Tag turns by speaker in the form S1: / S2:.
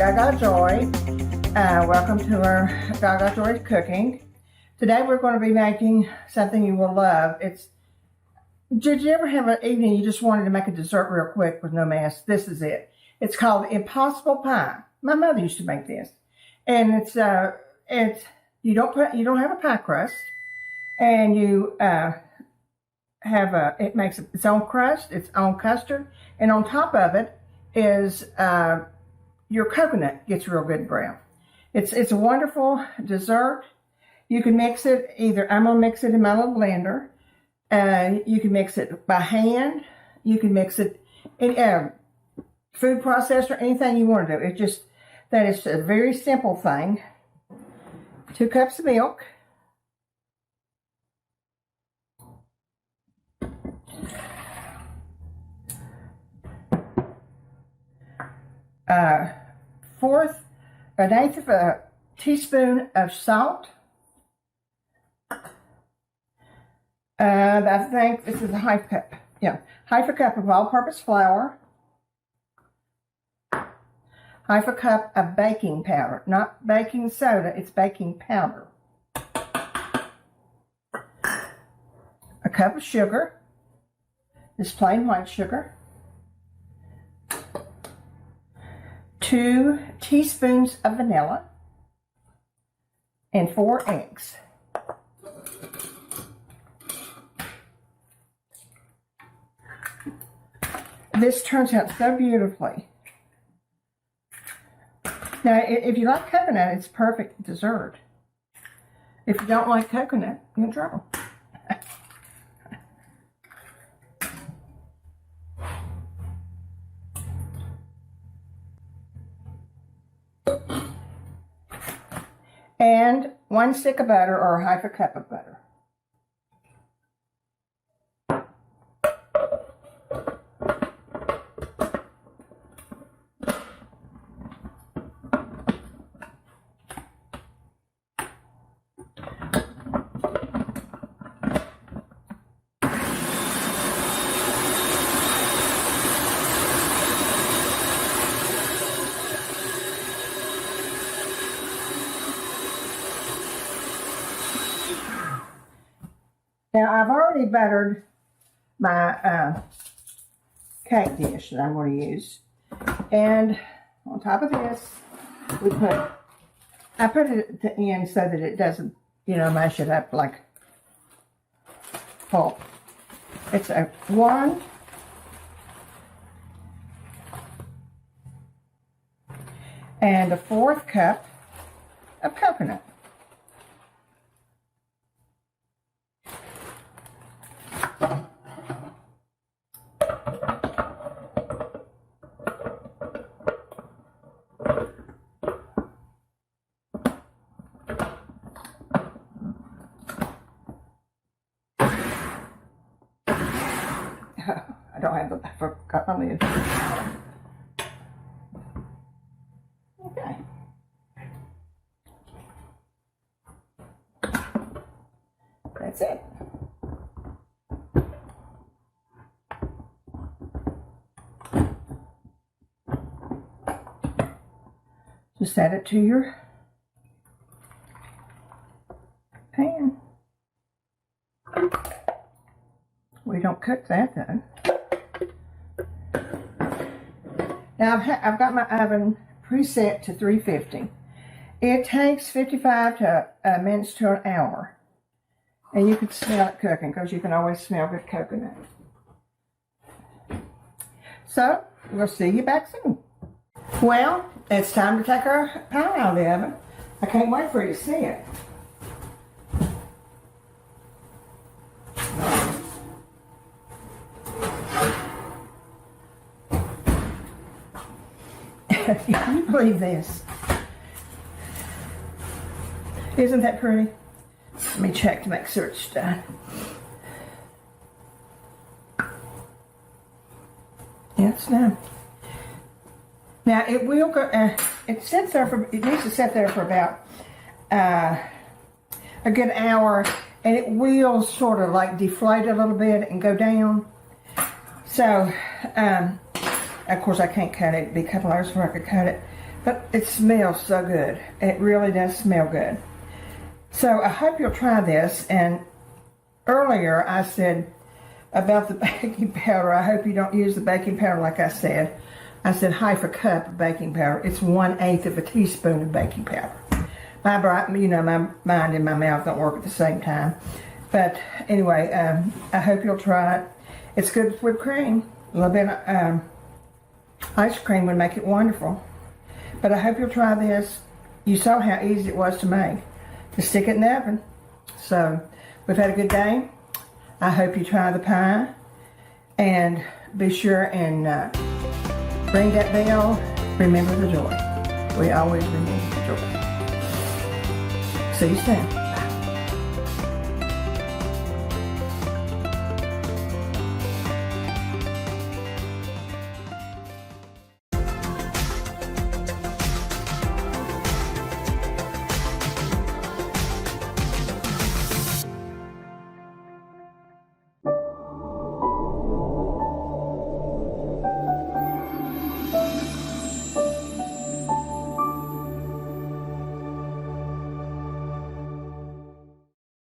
S1: Gagajoy. Welcome to our Gagajoy cooking. Today we're going to be making something you will love. Did you ever have an evening you just wanted to make a dessert real quick with no mess? This is it. It's called Impossible Pie. My mother used to make this, and you don't have a pie crust, and you it makes its own crust, its own custard, and on top of it is your coconut gets real good brown. It's a wonderful dessert. You can mix it I'm gonna mix it in my little blender. You can mix it by hand. You can mix it in food processor, anything you want to do. That is a very simple thing. 2 cups of milk. An eighth of a teaspoon of salt. I think this is a half cup. Yeah, half a cup of all-purpose flour. Half a cup of baking powder, not baking soda, it's baking powder. A cup of sugar, just plain white sugar. 2 teaspoons of vanilla. And 4 eggs. This turns out so beautifully. Now, if you like coconut, it's perfect dessert. If you don't like coconut, you're in trouble. And 1 stick of butter or half a cup of butter. Now, I've already buttered my cake dish that I'm going to use. And on top of this, I put it at the end so that it doesn't, mash it up like pulp. It's a 1 and a 1/4 cup of coconut. I forgot my lid. Okay. That's it. Just add it to your pan. We don't cook that though. Now I've got my oven preset to 350. It takes 55 minutes to an hour. And you can smell it cooking because you can always smell good coconut. So, we'll see you back soon. Well, it's time to take our pie out of the oven. I can't wait for you to see it. Can you believe this? Isn't that pretty? Let me check to make sure it's done. Yeah, it's done. Now it will go. It needs to sit there for about a good hour, and it will sort of like deflate a little bit and go down. So of course I can't cut it. It'd be a couple hours before I could cut it. But it smells so good. It really does smell good. So I hope you'll try this. And earlier I said about the baking powder, I hope you don't use the baking powder like I said. I said half a cup of baking powder. It's 1/8 of a teaspoon of baking powder. My mind and my mouth don't work at the same time. But anyway, I hope you'll try it. It's good with whipped cream. A little bit of ice cream would make it wonderful. But I hope you'll try this. You saw how easy it was to make. Just stick it in the oven. So we've had a good day. I hope you try the pie. And be sure and ring that bell. Remember the joy. We always remember the joy. See you soon.